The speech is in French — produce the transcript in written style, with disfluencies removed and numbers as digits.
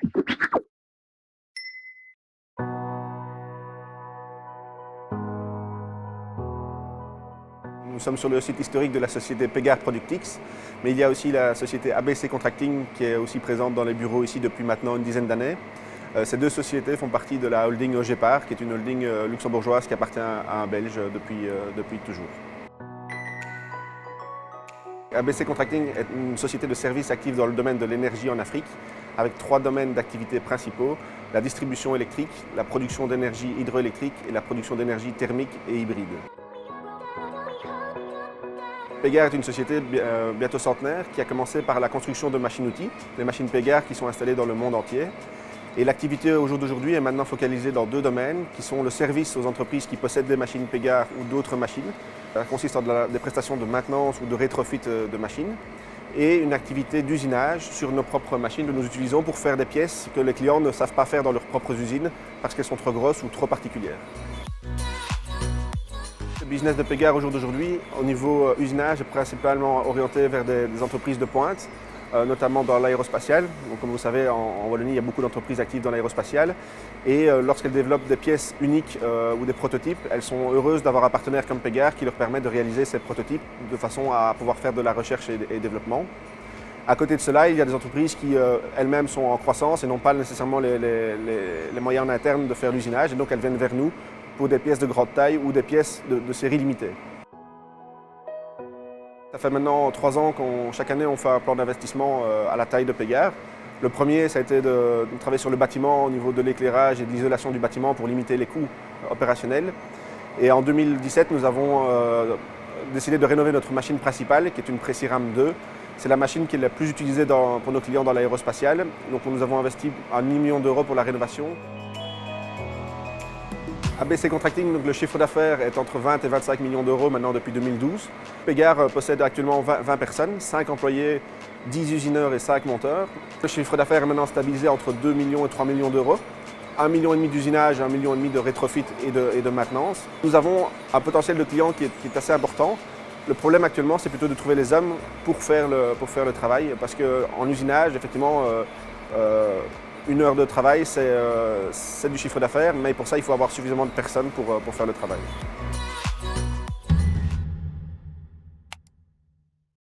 Nous sommes sur le site historique de la société Pégard Productix, mais il y a aussi la société ABC Contracting qui est aussi présente dans les bureaux ici depuis maintenant une dizaine d'années. Ces deux sociétés font partie de la holding Ogepar, qui est une holding luxembourgeoise qui appartient à un Belge depuis toujours. ABC Contracting est une société de services active dans le domaine de l'énergie en Afrique, avec 3 domaines d'activité principaux: la distribution électrique, la production d'énergie hydroélectrique et la production d'énergie thermique et hybride. Pégard est une société bientôt centenaire qui a commencé par la construction de machines-outils, les machines Pégard qui sont installées dans le monde entier. Et l'activité au jour d'aujourd'hui est maintenant focalisée dans 2 domaines qui sont le service aux entreprises qui possèdent des machines Pégard ou d'autres machines. Ça consiste en des prestations de maintenance ou de rétrofit de machines et une activité d'usinage sur nos propres machines que nous utilisons pour faire des pièces que les clients ne savent pas faire dans leurs propres usines parce qu'elles sont trop grosses ou trop particulières. Le business de Pégard au jour d'aujourd'hui, au niveau usinage, est principalement orienté vers des entreprises de pointe, notamment dans l'aérospatial. Comme vous savez, en Wallonie, il y a beaucoup d'entreprises actives dans l'aérospatial. Et lorsqu'elles développent des pièces uniques ou des prototypes, elles sont heureuses d'avoir un partenaire comme Pégard qui leur permet de réaliser ces prototypes de façon à pouvoir faire de la recherche et développement. À côté de cela, il y a des entreprises qui elles-mêmes sont en croissance et n'ont pas nécessairement les moyens en interne de faire l'usinage. Et donc elles viennent vers nous pour des pièces de grande taille ou des pièces de série limitée. Ça fait maintenant 3 ans chaque année on fait un plan d'investissement à la taille de Pégard. Le premier, ça a été de travailler sur le bâtiment au niveau de l'éclairage et de l'isolation du bâtiment pour limiter les coûts opérationnels. Et en 2017, nous avons décidé de rénover notre machine principale, qui est une Preciram 2. C'est la machine qui est la plus utilisée pour nos clients dans l'aérospatial. Donc nous avons investi 1 million d'euros pour la rénovation. ABC Contracting, donc le chiffre d'affaires est entre 20 et 25 millions d'euros maintenant depuis 2012. Pégard possède actuellement 20 personnes, 5 employés, 10 usineurs et 5 monteurs. Le chiffre d'affaires est maintenant stabilisé entre 2 millions et 3 millions d'euros. 1,5 million d'usinage, 1,5 million de rétrofit et de maintenance. Nous avons un potentiel de clients qui est assez important. Le problème actuellement, c'est plutôt de trouver les hommes pour faire le travail, parce qu'en usinage, effectivement, 1 heure de travail, c'est du chiffre d'affaires, mais pour ça, il faut avoir suffisamment de personnes pour faire le travail.